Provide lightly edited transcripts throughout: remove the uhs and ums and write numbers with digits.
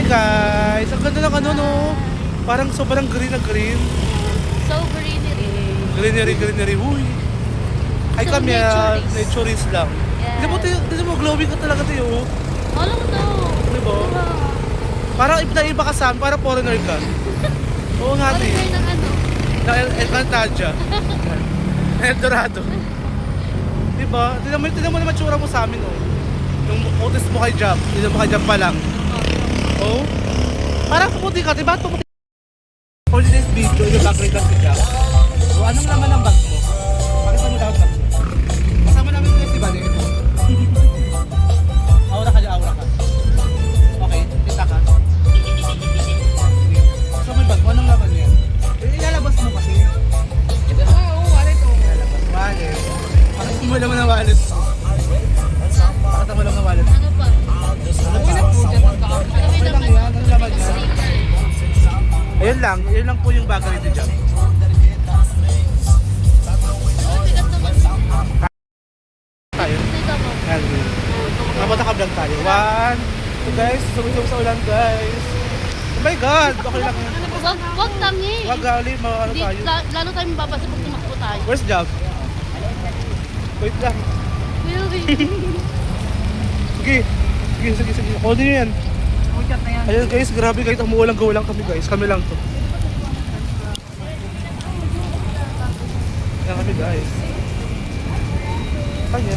Hi guys! Ang ganda ng ano no? Parang sobrang green na green. So greenery. Greenery. Uy! Ay So kami, naturist. naturist lang. Yes. Hindi mo, glowing ka talaga tayo. Alam mo to. Diba? Parang iba ka sa amin, parang foreigner ka. Oo nga Parang eh. kayo ng ano. Na Encantadia. Eldorado. Diba? Tignan mo naman tsura mo sa amin oh. Yung utis mo kay Jam. Tignan mo kay Jam pa lang. Oh? Parang pumuti ka, diba? Pumuti. For today's video, yung background lang si Jam. So, anong laman ng bag mo? Pakita mo daw bag mo. Kasama namin yung festival eh. Ito. Aura ka. Okay, kita ka. So, may bag mo. Anong laman yan? Ilalabas mo kasi. Ito na. Oo, wallet. Ilalabas. Wallet. Pakita mo lang ng wallet. Pakita mo lang ng wallet. Ano pa? Okay lang yan. Anong laman yan? Ayun lang po yung bagay ni Jam. Bigat naman. Tayo. Dito mo. Yan. Nakablog tayo. 1, 2 guys. Sumisum sa ulan guys. Oh my God! Okay lang yan. Wag tangi. Wag gali, ano Di, tayo. lalo tayo mababasa pag tumakbo tayo. Where's Jam? Wait lang. Will we? Sige. Ako din yan. Ayun guys, grabe guys. Umuulang-gawalang kami guys. Kami lang to. Yan kami guys. Kanya.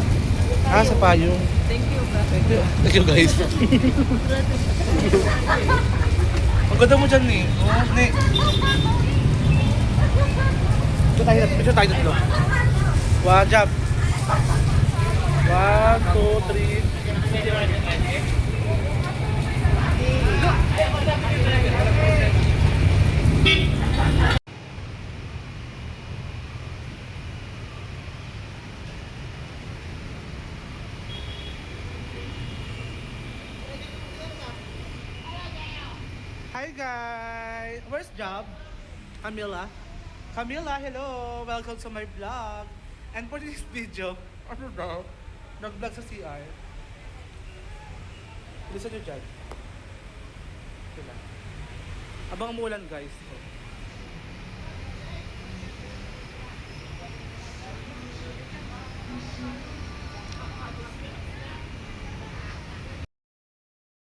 Sa payong. Thank you guys. Ang ganda mo dyan eh. Oh, ne. Picture tayo dito. One job. 1, 2, 3. Hi guys! Where's Job? Camila, hello! Welcome to my vlog. And for this video, ano daw? Nag-vlog sa CR. Listen nyo dyan. Sila. Abang umulan guys.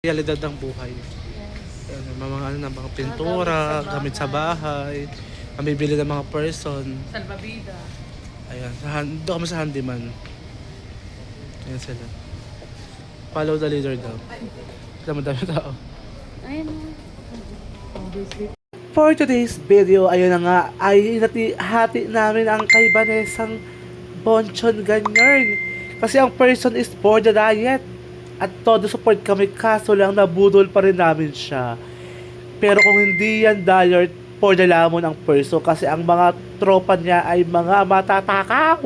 Realidad ng buhay. Mga pintura, gamit sa bahay, bibili ng mga person. Salvavida. Ayan, doon kami sa handyman. Ayan sila. Follow the leader daw. Dami tao. Ayun. For today's video, ayun na nga, ay hati namin ang kay Vanessang Bonchon ganyan. Kasi ang person is for the diet. At todo support kami, kaso lang nabudol pa rin namin siya. Pero kung hindi yan diet, for the lamon ang person. Kasi ang mga tropa niya ay mga matatakaw.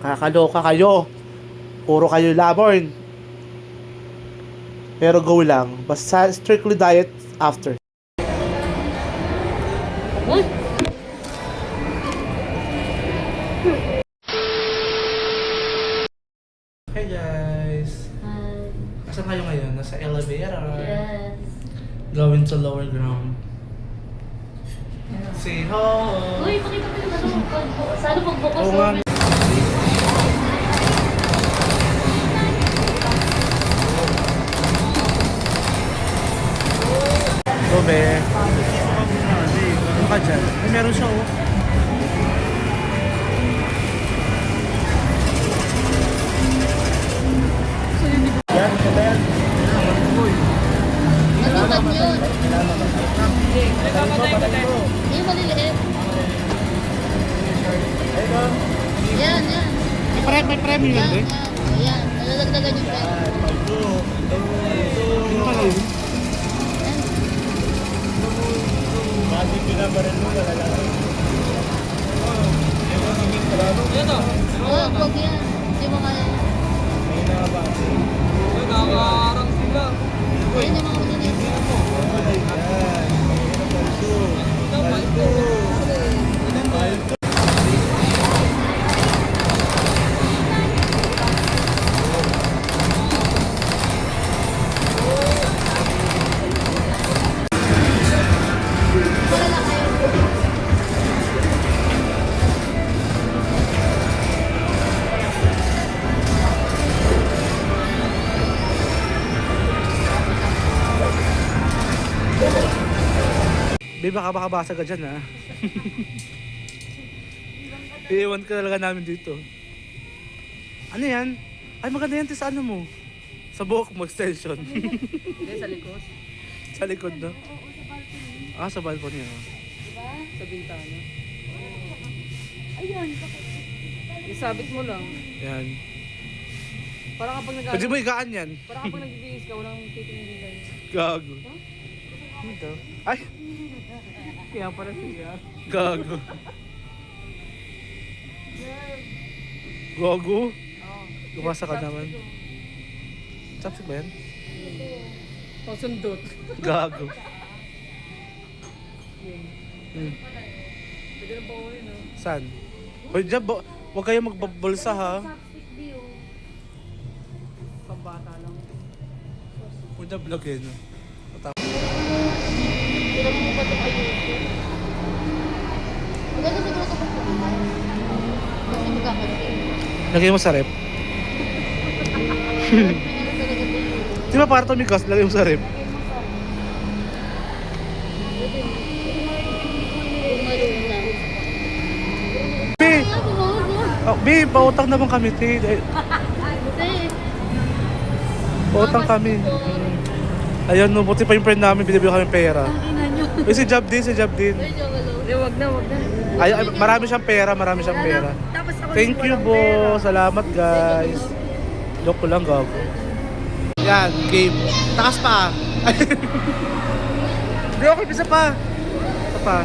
Kakaloka kayo. Puro kayo lamon. Pero go lang. Basta strictly diet after. Uy! Hey guys! Saan kayo ngayon? Nasa elevator? Yes. Going to lower ground. Say ho! Uy, pakita ko yung ano. Sana pagbukas Oo nga. Gobe. Ano ka dyan? Ay, meron siya oh. Yan, ito ba yan? Ano ba yun? Yung maliliit. Ayun. Yan. May premium Yan, yun eh. yan. Nalalagdagan yung pen. Yung pala yun. Wag yan. Hindi mo kaya. Nakakarang sila. Ayun yung mga maliliit. Babe, baka basag ka dyan, ha? Iiwan ka talaga namin dito. Ano yan? Ay, maganda yan, sa ano mo? Sa buhok mo, extension. Hindi, sa likod. Sa likod, no? Ah, sa balcony, oh. Sa bintana. Ayun. Isabit mo lang. Yan. Para kapag Pwede mo ikaan yan. Para kapag nagbibihis ka, walang titingin din kayo. Gago. Dito. Ay, Kaya para siya. gago. Gago? Oo. Lumasa ka naman. Chopstick ba yan? Pasundot. Gago. Hmm. Pwede na bawain, no? Saan? Hoy, dyan, huwag kayo magbabulsa, ha? Pambata lang. Huwag na vlog, eh, no? Sila mo ba ito ayun? Maganda siguro ito kung kumain. Kasi magkakasin. Lagay mo sa rep. May ano talaga ito. Di ba para tumigas, lagay mo sa rep. Umaroon lang. Be, Ako, oh, be, pautang naman kami, te. Pautang kami. Ayun, no, buti pa yung friend namin, binibigyan kami pera. Ina nyo. Eh, si Job din, si Job din. Medyo malo. Hindi, wag na, wag na. Ay, marami siyang pera, marami siyang pera. Thank you, bo. Salamat, guys. Joke ko lang, gago. Yan, game. Takas pa. Hindi, okay, isa pa. Isa pa.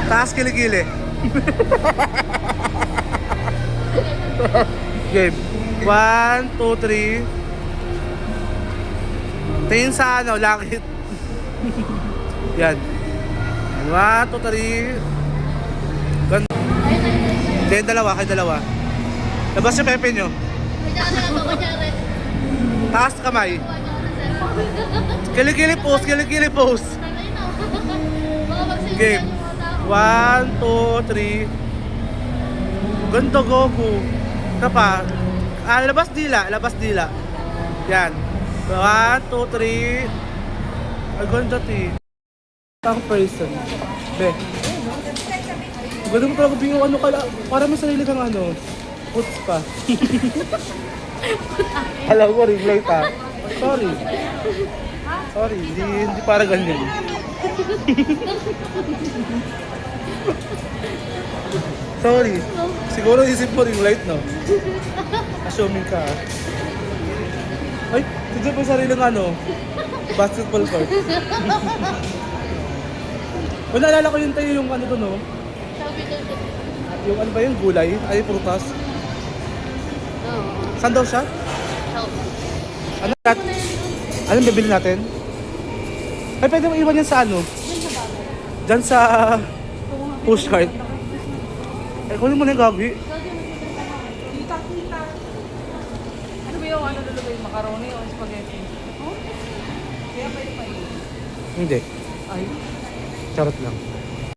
Takas kilikili. Game. 1, 2, 3. Tingin sa ano, langit. Yan. 1, 2, 3. Then dalawa, kayo dalawa. Labas yung pepe nyo. Kunyari na to, kunyari. Taas kamay. Kilikili pose, kilikili pose. Tangay na. Baka magsimulan Game. yung mga tao. 1, 2, 3. Ganto, gogo. Ito pa. Ah, labas dila, labas dila. Yan. 1, 2, 3. Ay, ganda, ti. Ang person. Be. Ganun mo talaga biyo, ano kala. Para may sarili kang ano. Puts pa. Alam ko, ring light, ha. Sorry. Sorry, hindi para ganyan. Sorry. Siguro isip mo ring light, no? Assuming ka, ha? Ay, tignan pa yung sariling ano, basketball court. O, naalala ko yung tayo yung ano doon, no? Sabi ko, Yung ano ba yung gulay? Ay, prutas. oo. Saan daw siya? Help. Ano nat? Anong bibili natin? Ay, pwede mo iwan yan sa ano? Diyan sa push cart. Eh, kunin mo na yung gagawin. Kita. Ano ba yung ano lalo ba yung macaroni o spaghetti? Kaya pwede pa yun. Hindi. Ay. Charot lang.